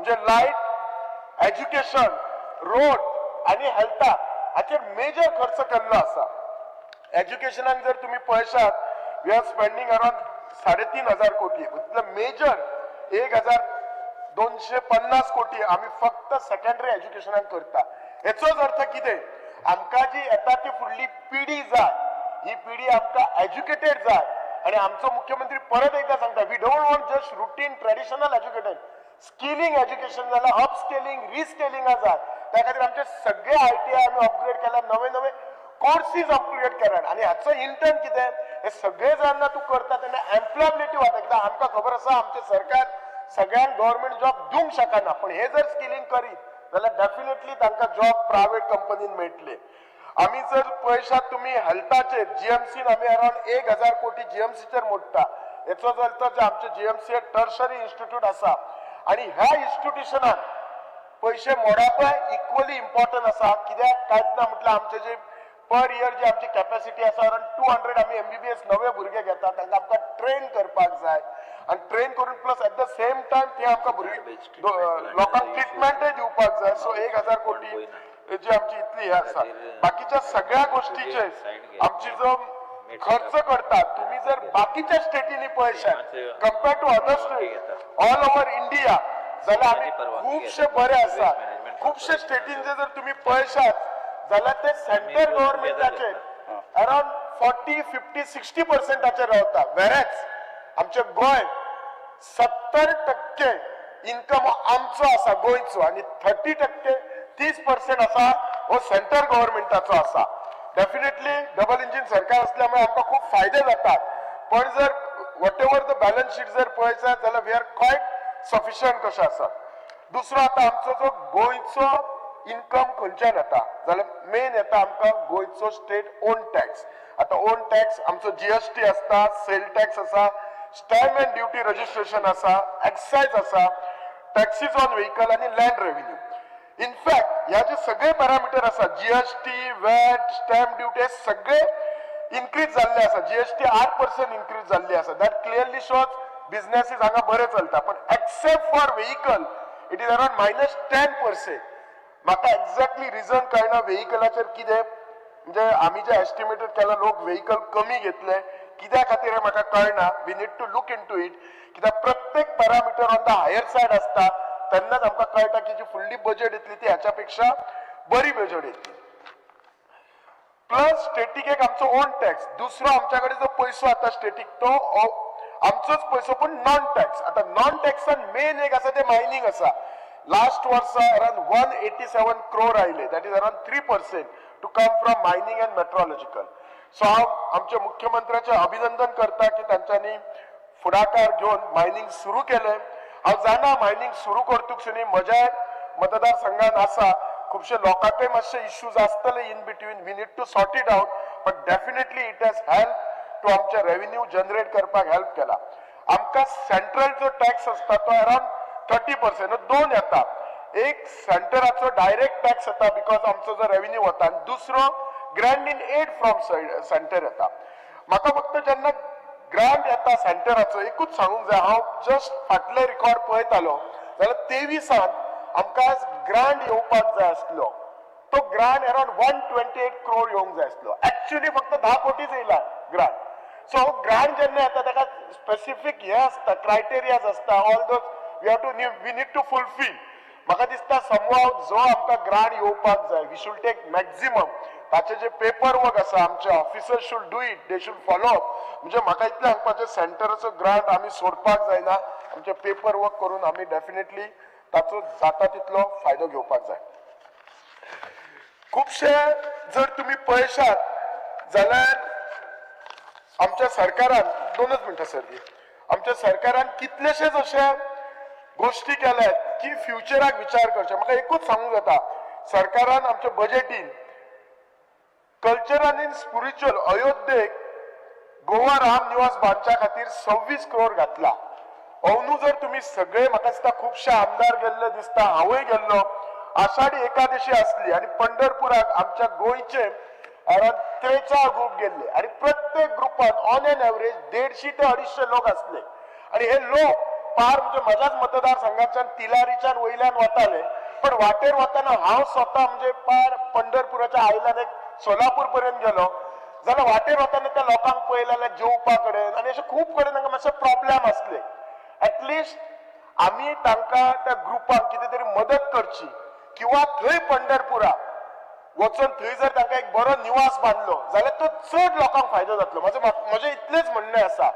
म्हणजे light, education, road आणि हेल्था हाचेर मेजर खर्च केल्लो आसा. एज्युकेशनाक जर तुम्ही पळयशात, वी आर स्पेंडिंग अराउंड 3,500 कोटी. मेजर 1,250 कोटी आम्ही फक्त सेकंडरी एज्युकेशनाक करता. हेचोच अर्थ कितें? आमकां जी येता ती फुडली पिढी जाय, ही पिढी आमकां एज्युकेटेड जाय. आणि आमचो मुख्यमंत्री परत एकदा सांगता, we don't want just routine traditional educated, skilling education जाल्यार अपस्केलिंग, रिस्केलिंग जाय. त्या खातीर आमचे सगळे ITI आमी अपग्रेड केल्या, नवे नवे कोर्सीस अपग्रेड केल्यात. आणि हाचो इंटर्न कितें? हे सगळे जेन्ना तूं करता तेन्ना एम्प्लॉयबिलिटी वाडटा. आमकां खबर आसा आमचे सरकार सगळ्यांक गव्हर्नमेंट जॉब दिवंक शकना, पण हे जर स्किलिंग करीत जाल्यार डेफिनेटली तांकां जॉब प्रायव्हेट कंपनीन मेळटले. आम्ही जर पळयशात तुम्ही हेल्थाचेर, GMCन आमी अराउंड 1,000 कोटी GMCचेर मोडटा. हेचो अर्थ जे आमचे GMC टर्शरी इन्स्टिट्यूट आसा आणि ह्या इन्स्टिट्यूशनान पैसे मोडपय इक्वली इम्पॉर्टंट आसा. कित्याक कांयच ना म्हटल्यार आमचे जे पर इयर जी आमची कॅपॅसिटी आसा अराउंड 200 आमी MBBS नवे भुरगे घेता, तांकां आमकां ट्रेन करपाक जाय. आणि ट्रेन करून plus at the same time ते आमकां भुरगे लोकांक ट्रिटमेंटय दिवपाक जाय. सो 1,000 कोटी जी आमची इतली हे आसा. बाकीच्या सगळ्या गोष्टीचे आमची जो खर्च करतात, तुम्ही जर बाकीच्या स्टेटींनी पळयशात compare to other state all over India, जाल्यार आमी खूबशे बरे आसा. खूबशे स्टेटींचे जर तुम्ही पळयशात जाल्यार ते सेंट्रल गव्हर्नमेंटाचे अराउंड 40, 50, 60% रावता. वेरेज आमचे गोंय 70% इन्कम आमचो आसा गोंयचो आणि 30% आसा हो सेंट्रल गव्हर्नमेंटाचो आसा. डेफिनेटली डबल इंजिन सरकार असल्यामुळे आमकां खूप फायदे जातात. पण जर what ever the balance sheet जर पळयशात जाल्यार वी आर क्वायट सफिशियंट कशें आसा. दुसरो आता आमचो जो गोंयचो इन्कम खंयच्यान येता जाल्यार मेन येता आमकां गोंयचो स्टेट ओन टॅक्स. आता ओन टॅक्स आमचो GST आसता, सेल टॅक्स आसा, स्टॅम्प अँड ड्युटी रजिस्ट्रेशन आसा, एक्सायज आसा, टॅक्सीज ऑन व्हेकल आणि लँड रेव्हेन्यू. इनफॅक्ट ह्या जे सगळे पॅरामिटर आसा, GST, वॅट, स्टॅम्प ड्युटी, सगळे इन्क्रीज जाल्ले आसा. GST 8% इन्क्रीज जाल्ली आसा. दॅट क्लियरली शोज बिझनेसीस हांगा बरे चलता. पण except for vehicle it is around -10%. म्हाका एक्झॅक्टली रिझन कळना व्हेकलाचेर कितें, म्हणजे आमी जे एस्टिमेटेड केला लोक व्हेकल कमी घेतले कित्या खातीर म्हाका कळना. We need to look into it. कित्याक प्रत्येक parameter on the higher side आसता तेन्नाच आमकां कळटा की जी फुडली बजेट येतली ती ह्याच्या पेक्षा बरी बजेट येतली. प्लस स्टेटीक एक आमचो ओन टॅक्स. दुसरो आमच्याकडे जो पैसो आता स्टेटीक तो आमचोच पैसो पण नॉन टॅक्स. आता नॉन टॅक्सान मेन एक आसा ते मायनिंग आसा. लास्ट वर्सा अराउंड 187 crore आयले. That is around 3% to come from mining and metrological. So हांव आमच्या मुख्यमंत्र्याचे अभिनंदन करता की तांच्यांनी फुडाकार घेऊन मायनिंग सुरू केले. हांव जाणा मायनिंग सुरू करतुकसुनी म्हज्या मतदारसंघात आसा खुबशे लोकांकय मातशे इश्यूज आसतले in between. We need to sort it out. But definitely it has help to आमचे रेव्हेन्यू जनरेट करपाक हेल्प केला. आमकां सेंट्रल जो टॅक्स आसता तो अराउंड 30%. दोन येता. एक सेंटराचो डायरेक्ट टॅक्स येता बिकॉज आमचो जो रेव्हेन्यू वता, आणि दुसरो grant in aid from centre येता. म्हाका फक्त जेन्ना ग्रांट येता सेंटराचो एकूच सांगूंक जाय. हांव जस्ट फाटले रिकॉर्ड पळयतालो जाल्यार 23 आमकां ग्रांट येवपाक जाय आसलो. तो ग्रांट अराउंड 128 crore येवंक जाय आसलो. एक्चुअली फक्त 10 कोटीच येयला ग्रांट. सो ग्रांट जेन्ना येता ताका स्पेसिफीक हे आसता, क्रायटेरियाज आसता. All those we need to fulfil. म्हाका दिसता समहाव जो आमकां ग्रांट येवपाक जाय वी शूड टेक मॅक्झिमम. ताचे जे पेपर वर्क आसा आमचे officers should do it, they should follow up. म्हणजे म्हाका इतलें सांगपाचें सेंटराचो ग्रांट आमी सोडपाक जायना. आमचे पेपर वर्क करून आमी डेफिनेटली ताचो जाता तितलो फायदो घेवपाक जाय. खुबशे जर तुम्ही पळयशात जाल्यार आमच्या सरकारान 2च मिनटां सर आमच्या सरकारान कितलेशेच अशे गोष्टी केल्यात की फ्युचराक विचार करचे. म्हाका एकूच सांगूंक जाता सरकारान आमच्या बजेटीन कल्चर आनी स्पिरिच्युअल अयोध्येक गोवा राम निवास बांदच्या खातीर 26 crore घातला. अंदू जर तुम्ही सगळे म्हाका दिसता खुबशे आमदार गेल्ले दिसता, हांवूय गेल्लो. आषाढी एकादशी असली आणि पंढरपुराक आमच्या गोंयचे अराउंड 43 ग्रुप गेल्ले आणि प्रत्येक ग्रुपान ऑन एन एव्हरेज 150 ते 250 लोक असले. आणि हे लोक पार म्हणजे माझ्याच मतदारसंघाच्या तिलारीच्या वयल्यान वताले, पण वाटेर वताना हांव स्वतः म्हणजे पार पंढरपुराच्या आयल्यान एक सोलापूर पर्यंत गेलो जाल्यार वाटेर वताना त्या लोकांक पळयले जेवपा कडेन आनी अशे खूब कडेन तांकां मातशे प्रॉब्लेम असले. ऍटलिस्ट आम्ही तांकां त्या ग्रुपांक कितें तरी मदत करची किंवा थंय पंढरपुरा वचून थंय जर तांकां एक बरो निवास बांदलो जाल्यार तो चड लोकांक फायदो जातलो. म्हजें इतलेंच म्हणणें आसा,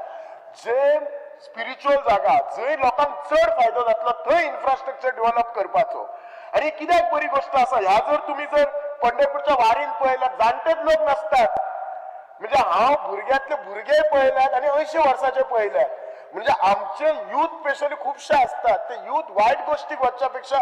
जे स्पिरिच्युअल जागा जंय लोकांक चड फायदो जातलो थंय इन्फ्रास्ट्रक्चर डेव्हलप करपाचो. आणि कित्याक बरी गोष्ट आसा, ह्या जर तुम्ही जर पंढरपूरच्या वारीन पळयल्यार जाणटेच लोक नसतात. म्हणजे हांव भुरग्यांतले भुरगे पळयल्यात आनी 80 वर्साचे पळयल्यात. म्हणजे आमचे युथ स्पेशली खुबशे असतात, ते युथ वायट गोष्टीक वचच्या पेक्षा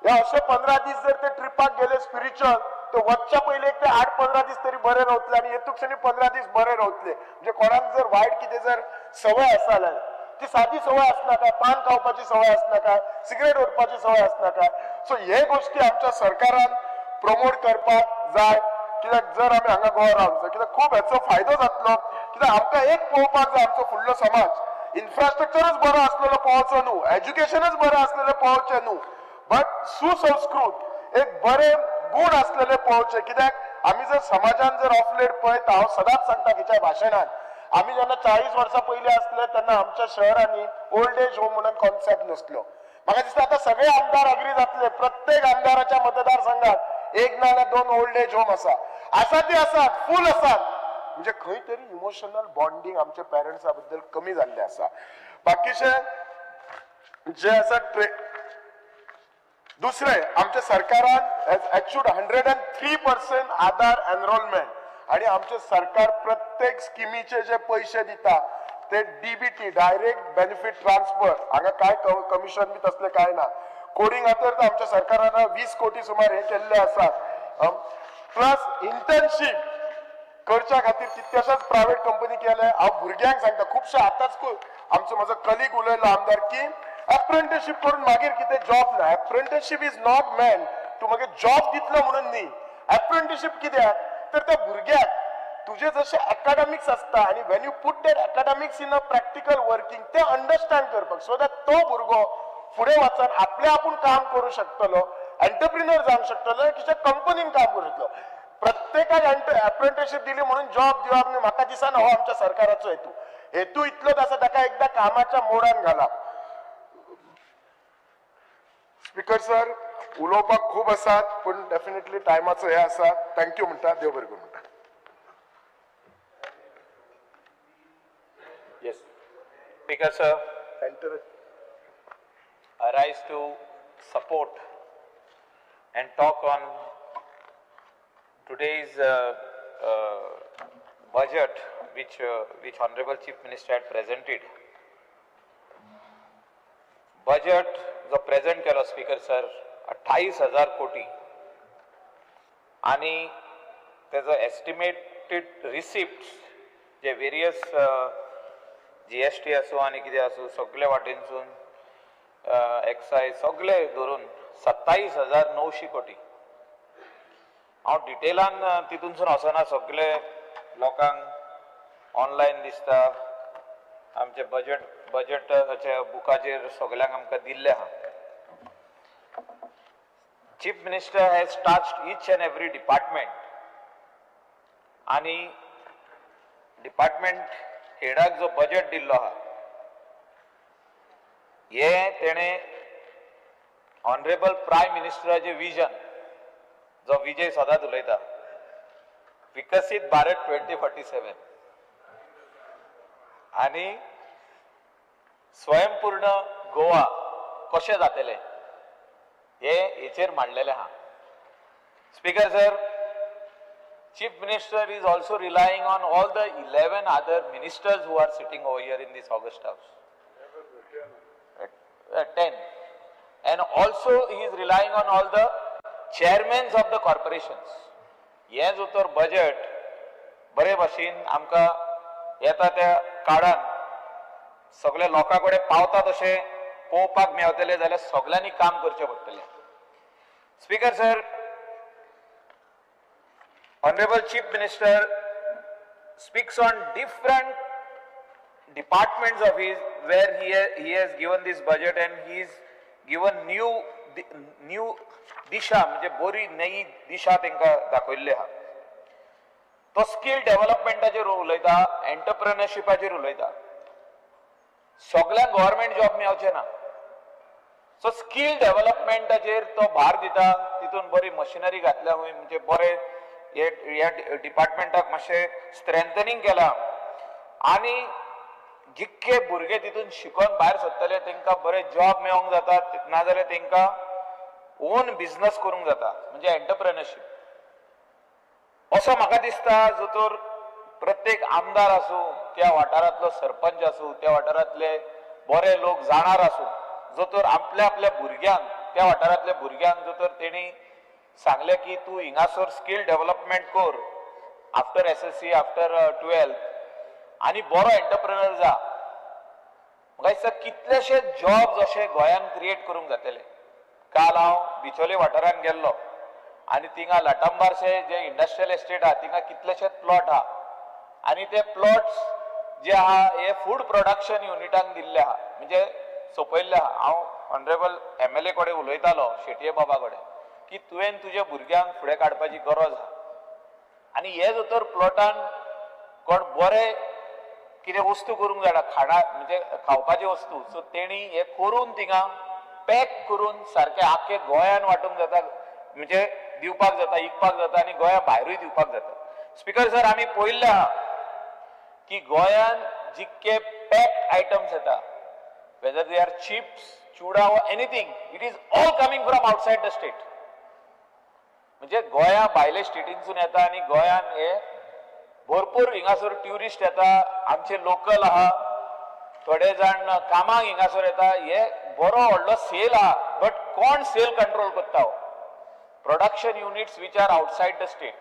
हे असे 15 दीस जर ते ट्रिपाक गेले स्पिरिच्युअल, तर वचच्या पहिले एक ते 8-15 दीस तरी बरे रावतले आणि येतूक्षणी 15 दीस बरे रावतले. म्हणजे कोणाक जर वायट कितें जर सवय आसा जाल्यार ती सादी सवय आसना काय, पान खावपाची सवय आसना काय, सिगरेट ओडपाची सवय आसना काय. सो हे गोष्टी आमच्या सरकारान प्रमोट करपाक जाय. कित्याक जर आमी हांगा गोवा रावंक जाय, कित्याक खूब हेचो फायदो जातलो. कित्याक आमकां एक पळोवपाक जाय, आमचो फुडलो समाज इन्फ्रास्ट्रक्चरच बरो आसलेलो पळोवचो न्हू, एज्युकेशनच बरें आसलेलें पळोवचें न्हू, बट सुसंस्कृत एक बरे गूण आसलेले पळोवचे. कित्याक आमी जर समाजान जर ऑफ लेट पळयता, हांव सदांच सांगता खंयच्या भाशणान, आमी जेन्ना 40 वर्सां पयलीं आसले तेन्ना आमच्या शहरांनी ओल्ड एज होम म्हणून कॉन्सेप्ट नासलो. म्हाका दिसता आतां सगळे आमदार अग्री जातले, प्रत्येक आमदाराच्या मतदारसंघात एक ना जाल्यार 2 ओल्ड एज होम आसा ती आसात, फूल आसात. म्हणजे खंय तरी इमोशनल बॉन्डिंग आमच्या पेरंट्सा बद्दल कमी जाल्ले आसा. बाकीचे जे आसा दुसरे आमच्या सरकारान अचीव्ड 103% आधार एनरोलमेंट. आणि आमचे सरकार प्रत्येक स्किमीचे जे पैसे दिता ते डीबीटी डायरेक्ट बेनिफिट ट्रान्सफर, हांगा काय कमिशन बी तसले काय ना. कोडिंग तर आमच्या सरकारान 20 कोटी सुमार हे केल्ले आसात. प्लस इंटर्नशीप करच्या खातीर कितक्याशाच प्रायव्हेट कंपनी केले. हांव भुरग्यांक सांगता, खुबशे आतांच आमचो म्हजो कलीग उलयलो आमदार की अप्रेंटिसशीप करून मागीर कितें जॉब ना. अप्रेंटिसशीप इज नॉट मेन तूं मागीर जॉब दितलो म्हणून न्ही. अप्रेंटिसशीप कित्याक तर त्या भुरग्याक तुझे जसे अकॅडमिक्स असता आणि वेन यू पुट देट academics in a practical working ते अंडरस्टँड करपाक, सो दॅट तो भुरगो फुडें वचून आपले आपूण काम करू शकतलो, एंटरप्रिनर जावंक शकतलो, कित्याक कंपनीन काम करू शकतलो. प्रत्येकाक अप्रेंटिसशीप दिली म्हणून जॉब दिवप न्ही. म्हाका दिसना हो आमच्या सरकाराचो हेतू इतलोच आसा, ताका एकदा कामाच्या मोडान घालप. स्पीकर सर, उलोवपाक खूब आसात पण डेफिनेटली टायमाचो हे आसा. थँक्यू म्हणटा, देव बरें करूं म्हणटा. Yes. Speaker sir, I rise to support and talk on today's budget which Honorable Chief Minister had presented. Budget जो present केलो Speaker sir 28,000 कोटी आणि त्याचं estimated receipts जे various GST असो आणि कितें असो सगळे वाटेनसून एक्सायज सगळे धरून 27,900 कोटी. हांव डिटेलान तितूनसून वचना, सगळे लोकांक ऑनलायन दिसता. आमचे बजेटाच्या बुकाचेर सगळ्यांक आमकां दिल्ले आहा. Chief minister has touched each end every department आणि डिपार्टमेंट हेडाक जो बजेट दिल्लो आहा हे तेणे ऑनरेबल प्रायम मिनिस्टराचे विजन जो विजय सदांच उलयता, विकसीत भारत 2047 आणि स्वयंपूर्ण गोवा कशें जातले हेचेर मांडलेले आहा. Speaker sir, Chief Minister is also relying on all the 11 other ministers who are sitting over here in this August House. 10. And also he is relying on all the chairmen of the corporations. He जो तर budget बरे भाशेन आमकां येता त्या काळान सगळे लोकांकडे पावता तशें पळोवपाक मेळटले जाल्यार सगळ्यांनी काम करचें पडटलें. Speaker sir, Honorable Chief Minister speaks on departments of his where he has given this budget and he's given new दिशा म्हणजे बरी नई दिशा तांकां दाखयल्ली आहा. तो स्किल डेव्हलपमेंटाचेर उलयता, एंटरप्रेन्योरशिपाचेर उलयता. सगळ्यांक गव्हर्नमेंट जॉब मेळचे ना, सो स्किल डेव्हलपमेंटाचेर तो भार दिता. तितून बरी मशिनरी घातल्या म्हणजे बरे ह्या डिपार्टमेंटाक मातशें स्ट्रेंथनिंग केलां आनी जितके भुरगे तितून शिकून भायर सरतले तांकां बरे जॉब मेळोंक जाता, नाजाल्यार तांकां ओन बिझनेस करूंक जाता म्हणजे एंटरप्रेन्योरशिप. असो म्हाका दिसता जो तर प्रत्येक आमदार आसूं, त्या वाठारांतलो सरपंच आसूं, त्या वाठारांतले बरे लोक जाणार आसूं, जो तर आपल्या आपल्या भुरग्यांक, त्या वाठारांतल्या भुरग्यांक जो तर तेणी सांगले की तूं हिंगासर स्किल डेव्हलपमेंट कर आफ्टर SSC, आफ्टर 12th आनी बरो एंटरप्रेन्युअर जा. म्हाका दिसता कितलेशे जॉब्स अशे गोंयान क्रिएट करूंक जातले. काल हांव बिचोले वाठारांत गेल्लो आनी थिंगा लाटांबारचे जे इंडस्ट्रियल एस्टेट आहा थिंगा कितलेशेच प्लॉट आहा आनी ते प्लॉट्स जे आहा हे फूड प्रोडक्शन युनिटांक दिल्ले आहा म्हणजे सोपयल्ले आहा. हांव ऑनरेबल MLA कडेन उलयतालो, शेटये बाबा कडेन, की तुवें तुज्या भुरग्यांक फुडें काडपाची गरज आहा आनी हे जर तर प्लॉटान कोण बरे कितें वस्तू करूंक जाय खाणा म्हणजे खावपाची वस्तू, सो तेणी हे करून थिंगा पॅक करून सारखे आख्खे गोंयान वांटूंक जाता म्हणजे दिवपाक जाता, विकपाक जाता आनी गोंया भायरूय दिवपाक जाता. स्पीकर सर, आमी पळयल्लें आहा की गोंयान जितके पॅक्ड आयटम्स येता, वेदर दे आर चिप्स, चुडा वा anything, it is all coming from outside the state. म्हणजे गोंया भायले स्टेटींसून येता आनी गोंयान हे भरपूर हिंगासर ट्युरिस्ट येता, आमचे लोकल आहा, थोडे जाण कामाक हिंगासर येता. हे बरो व्हडलो सेल आहा, बट कोण सेल कंट्रोल करता? Production units which are outside the state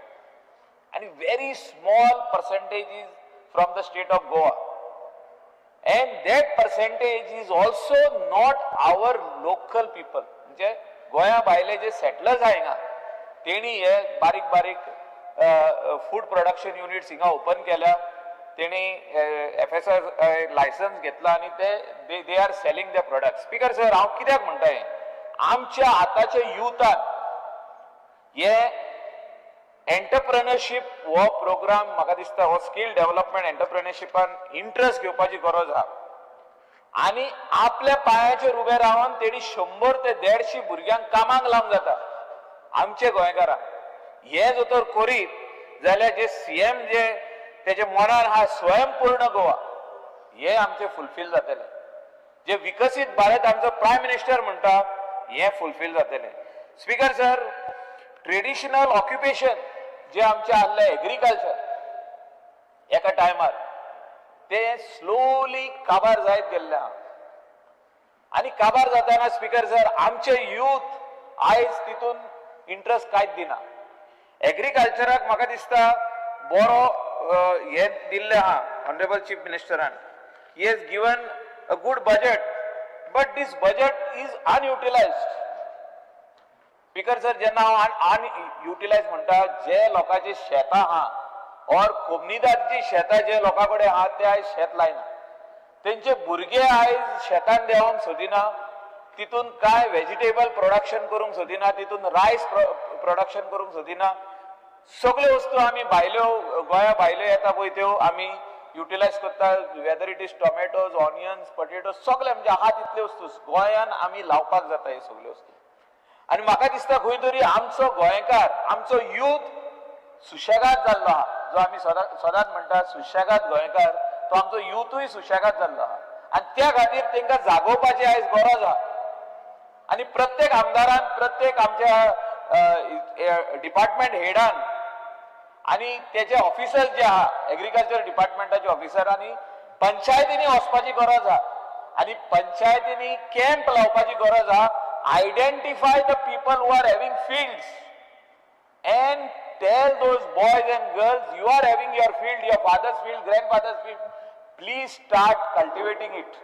and very small percentage is from the state of Goa, and that percentage is also not our local people. म्हणजे गोया भायले जे सेटलर्स आहा हिंगा तेणी हे बारीक बारीक फूड प्रोडक्शन युनिट्स हिंगा ओपन केल्या, तेणी FSI लायसन्स घेतला आनी ते they are selling the product. Speaker sir, हांव कित्याक म्हणटाय, आमच्या आताच्या युथान हे एंटरप्रेन्योरशिप हो प्रोग्राम म्हाका दिसता हो स्किल डेव्हलपमेंट एंटरप्रेन्योरशिपान इंटरेस्ट घेवपाची गरज आहा आनी आपल्या पांयाचेर उबे रावन तेणी 100 ते 150 भुरग्यांक कामाक लावंक जाता आमचे गोंयकारांक. हे जर तर करीत जाल्यार जे CM जे तेजे मनान आहा स्वयंपूर्ण गोवा, हे आमचे फुलफील जातले. जे विकसीत भारत आमचो प्रायम मिनिस्टर म्हणटा हे फुलफील जातले. स्पीकर सर, ट्रेडिशनल ऑक्युपेशन जे आमचे आसले एग्रीकल्चर एका टायमार ते स्लोली काबार जायत गेल्ले आहा आनी काबार जाताना स्पीकर सर आमचे यूथ आयज तितून इंटरेस्ट कांयच दिना. एग्रीकल्चराक म्हाका दिसता बरो हे दिल्ले आहा ऑनरेबल चीफ मिनिस्टरान. He has given a good budget, but this budget is unutilised. Speaker sir, जेन्ना हांव अनयुटिलायज म्हणटा, जे लोकांचे शेतां आहा और कोमनीदारची शेतां जे लोकां कडेन आहा ते आयज शेत लायना, तेंचे भुरगे आयज शेतान देंवोंक सोदिना, तितून काय व्हेजिटेबल प्रोडक्शन करूंक सोदिना, तितून रायस प्रोडक्शन करूंक सोदिना. सगळ्यो वस्तू आमी भायल्यो गोंया भायल्यो येता पळय त्यो आमी युटिलायज करता, whether it is tomatoes, onions, potatoes, सगळे म्हणजे आहा तितले वस्तू गोंयान आमी लावपाक जाता हे सगळ्यो वस्तू. आनी म्हाका दिसता खंय तरी आमचो गोंयकार, आमचो यूथ सुशेगाद जाल्लो आहा. जो आमी सदांच म्हणटा सुशेगाद गोंयकार, तो आमचो यूथूय सुशेगाद जाल्लो आहा आनी त्या खातीर तांकां जागोवपाची आयज गरज आहा. आनी प्रत्येक आमदारान, प्रत्येक आमच्या डिपार्टमेंट हेडान आनी तेजे ऑफिसर्स जे आहा एग्रीकल्चर डिपार्टमेंटाचे ऑफिसरांनी पंचायतींनी वचपाची गरज आहा आनी पंचायतींनी कॅम्प लावपाची गरज आहा. Identify the people who are having fields and tell those boys and girls, you are having your field, your father's field, grandfather's field, please start cultivating it.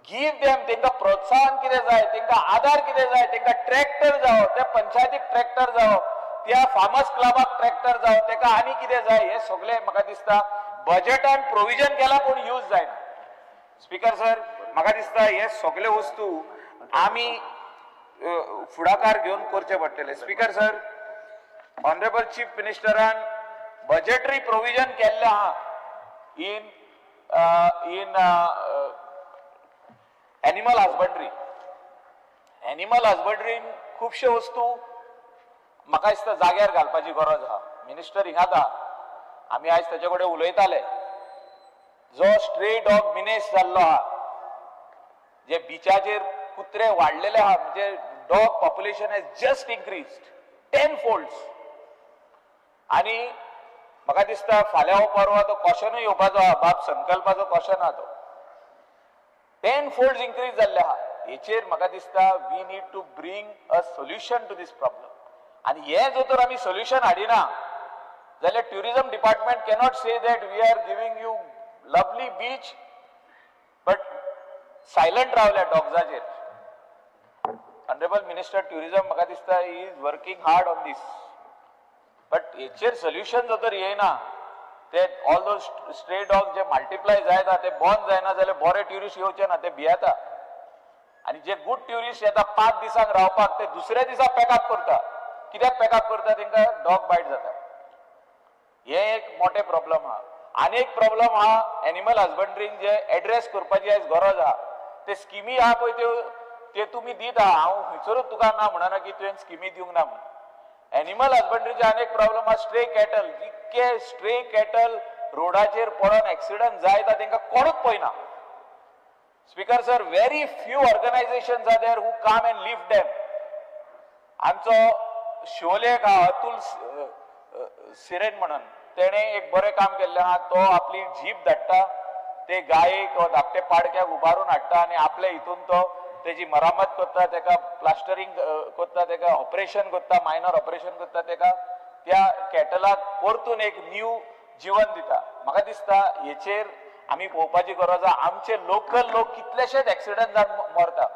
Give them, तांकां प्रोत्साहन कितें जाय, तांकां आधार कितें जाय, तांकां ट्रॅक्टर जावो, त्या पंचायतीक ट्रॅक्टर जावो, त्या फार्मर्स क्लबाक ट्रॅक्टर जावो, ताका आनी कितें जाय, हे सगळे म्हाका दिसता बजेटान प्रोविजन केला पूण यूज जायना. स्पीकर सर, म्हाका दिसता हे सगळे वस्तू आमी फुडाकार घेवन करचे पडटले. स्पीकर सर, ऑनरेबल चीफ मिनिस्टरान बजेटरी प्रोविजन केल्ले आहा इन एनिमल हजबंड्री. एनिमल हजबंड्रीन खुबश्यो वस्तू म्हाका दिसता जाग्यार घालपाची गरज आहा. मिनिस्टर हिंगात आहा, आमी आयज ताचे कडेन उलयताले. जो स्ट्रे डॉग मिनेस जाल्लो आहा, जे बिचाचेर कुत्रे वाडलेले आहा, म्हणजे dog population has just increased 10 folds. आणि म्हाका दिसता फाल्यां हो परवा तो क्वेश्चनूय येवपाचो आहा, बाब संकल्पाचो क्वेश्चन आहा तो 10 folds इन्क्रीज जाल्ले आहा. हेचेर म्हाका दिसता we need to bring a solution to this problem. आणि हे जो तर आमी सोल्युशन हाडिना जाल्यार tourism department cannot say that we are giving you lovely beach but silent रावल्या डॉग्साचेर. ऑनरेबल मिनिस्टर ट्युरिझम म्हाका दिसता he is working hard on this, but हेचेर सोल्युशन जो तर येयना ते ऑल दो स्ट्रे डॉग जे मल्टिप्लाय जायता ते बंद जायना जाल्यार बरे ट्युरिस्ट येवचे ना, ते भियेता. आणि जे गुड ट्युरिस्ट येता 5 दिसांक रावपाक ते दुसऱ्या दिसा पॅकअप करता. कित्याक पॅकअप करता? तांकां डॉग बायट जाता. हे एक मोठे प्रॉब्लम आहा. आनी एक प्रॉब्लम आहा एनिमल हजबंड्रीन जे एड्रेस करपाची आयज गरज आहा. ते स्किमी आहा पळय ते तुमी दीत आहा. हांव खंयसरूच तुका ना म्हणना की तुवें स्किमी दिवंक ना म्हणून. एनिमल हजबंड्रीचे आनी एक प्रॉब्लम आहा स्ट्रे कॅटल. जितके स्ट्रे कॅटल रोडाचेर पडून एक्सिडंट जायता तांकां कोणूच पळयना. Speaker sir, very few organisations are there who come and lift them. आमचो शोले एक आहा अतुल सिरेन म्हणून, तेणे एक बरें काम केल्लें आहा. तो आपली जीप धाडटा, ते गायेक वा धाकटे पाडक्याक उबारून हाडटा आनी आपल्या हितून तो तेजी मरामत करता, तेका प्लास्टरिंग करता, तेका ऑपरेशन करता, मायनर ऑपरेशन करता, तेका त्या कॅटलाक परतून एक न्यू जीवन दिता. म्हाका दिसता हेचेर आमी पळोवपाची गरज आहा. आमचे लोकल लोक कितलेशेच एक्सिडंट जावन मरता.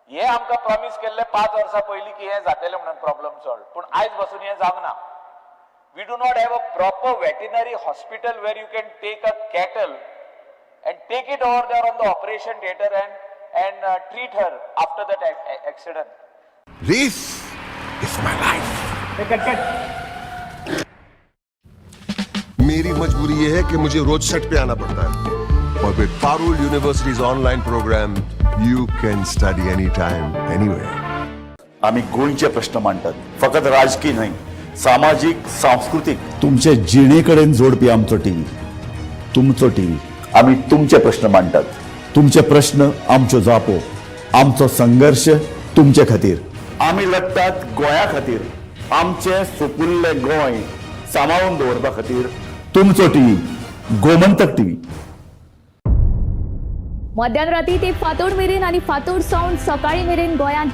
हे आमकां प्रॉमिस केल्ले 5 वर्सां पयलीं की हे जातलें म्हणून प्रॉब्लम सॉल्व, पूण आयज पासून हे जावंक ना. We do not have a proper veterinary hospital where you can take a cattle and take it over there on the operation theater and treat her after that accident. This is my life. मेरी मजबूरी ये है कि मुझे रोज set पे आना पड़ता है और with Parul university's online programme you can study any time anywhere. आम्ही गोंयचे प्रश्न मांडटात, फकत राजकीय न्हय, सामाजिक सांस्कृतिक. तुमचे जिणेकडेन जोडपी आमचो टीव्ही, तुमचो टीव्ही. आम्ही तुमचे प्रश्न मांडटात. तुमचे प्रश्न आमच्यो जापो, आमचो संघर्ष तुमचे खातीर. आम्ही लढटात गोंया खातीर, आमचे सोपुल्ले गोंय सांबाळून दवरपा खातीर. तुमचो टीव्ही, गोमंतक टीव्ही. मध्यान राती ते फातोड मेरेन आणि फातोड सावन सकाळी मेरेन गोंयांत